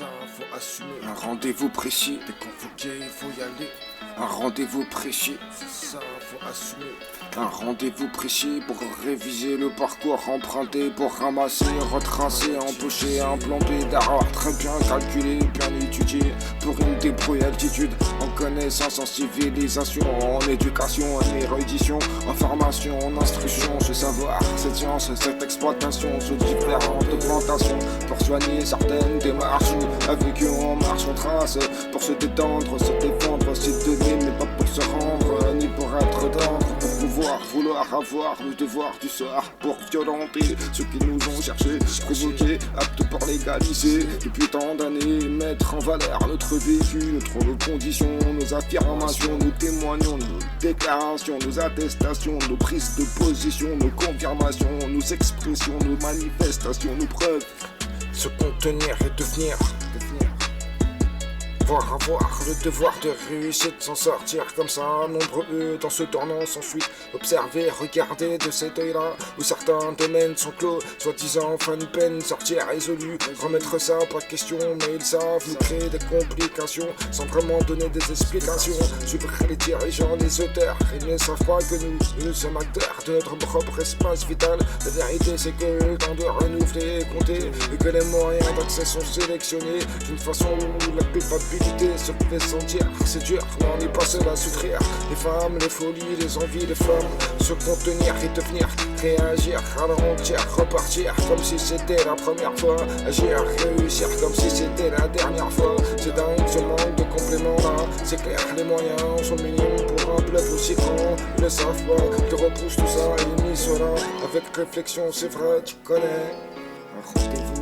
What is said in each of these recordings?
ça, faut assumer. Un rendez-vous précis, t'es convoqué, faut y aller. Un rendez-vous précis, c'est ça, faut assumer. Un rendez-vous précis pour réviser le parcours emprunté, pour ramasser, retracer, empocher un plan B d'erreur très bien calculé, bien étudié, pour une débrouille altitude, en connaissance, en civilisation, en éducation, en érudition, en formation, en instruction, ce savoir, cette science, cette exploitation, sous différentes plantations, pour soigner certaines démarches, avec eux on marche, on trace, pour se détendre, se défendre, s'y donner, mais pas pour se rendre, ni pour être d'ordre, pour pouvoir, vouloir avoir le devoir du soir, pour violenter ceux qui nous ont cherché, provoquer, aptes pour légaliser, depuis tant d'années, mettre en valeur notre vécu, notre condition, nos affirmations, nos témoignations, nos déclarations, nos attestations, nos prises de position, nos confirmations, nos expressions, nos manifestations, nos preuves. Se contenir et devenir. Avoir le devoir de réussir, de s'en sortir comme ça, nombreux dans ce tournant sans suite. Observer, regarder de cet œil-là, où certains domaines sont clos, soi-disant fin de peine, sortir résolu, remettre ça, pas de question, mais ils savent nous créer des complications, sans vraiment donner des explications. Suivre les dirigeants, les auteurs, ils ne savent pas que nous sommes acteurs de notre propre espace vital. La vérité c'est que le temps de renouveler et compter, et que les moyens d'accès sont sélectionnés d'une façon où la culpabilité se fait sentir, c'est dur, mais on n'est pas seul à souffrir. Les femmes, les folies, les envies, les femmes, se contenir et devenir, réagir, ralentir, repartir comme si c'était la première fois, agir, réussir comme si c'était la dernière fois. C'est dingue ce manque de compléments là, c'est clair, les moyens sont minimes pour un bluff aussi grand. Ils ne savent pas, ils repoussent tout ça et mis cela avec réflexion, c'est vrai, tu connais. Un rendez-vous.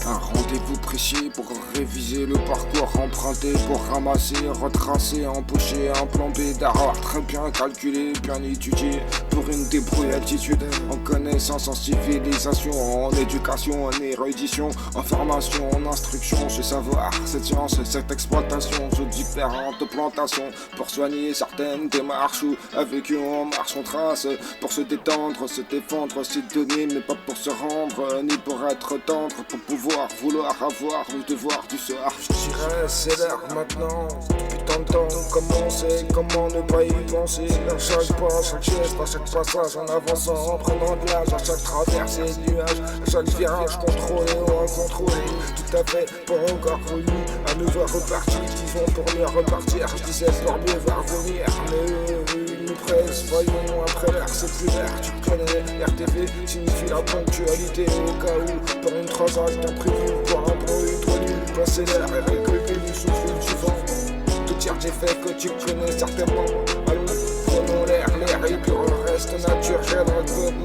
Un rendez-vous précis pour réviser le parcours emprunté, pour ramasser, retracer, empocher un plan B d'erreur très bien calculé, bien étudié, pour une débrouille altitude, en connaissance, en civilisation, en éducation, en érudition, en formation, en instruction, ce savoir, cette science, cette exploitation, sous différentes plantations, pour soigner certaines démarches, où avec eux on marche, on trace, pour se détendre, se défendre, s'y donner, mais pas pour se rendre, ni pour être tendre, pour pouvoir, vouloir avoir le devoir du soir. Je dirais c'est l'heure maintenant, depuis tant de temps, comment ne pas y penser. À chaque pas, chaque geste, à chaque passage, en avançant, en prenant de l'âge, à chaque traversée de nuages, à chaque virage contrôlé ou incontrôlé. Tout à fait, pour encore voulu, à nouveau reparti, disons pour mieux repartir. Je disais pour mieux voir venir, mais ils nous pressent, voyons après l'air, c'est plus vert, tu connais. RTV signifie la ponctualité au cas où, pour une transaction imprévue, pour un bruit, toi nul, passer l'air et récolter du souffle du vent. Tout dire j'ai fait que tu connais certainement. Allons, prenons l'air et puis le reste naturel.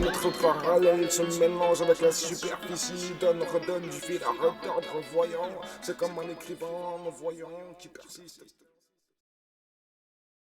Notre parallèle se mélange avec la superficie, redonne du fil à retordre, voyant. C'est comme un écrivain, en voyant qui persiste.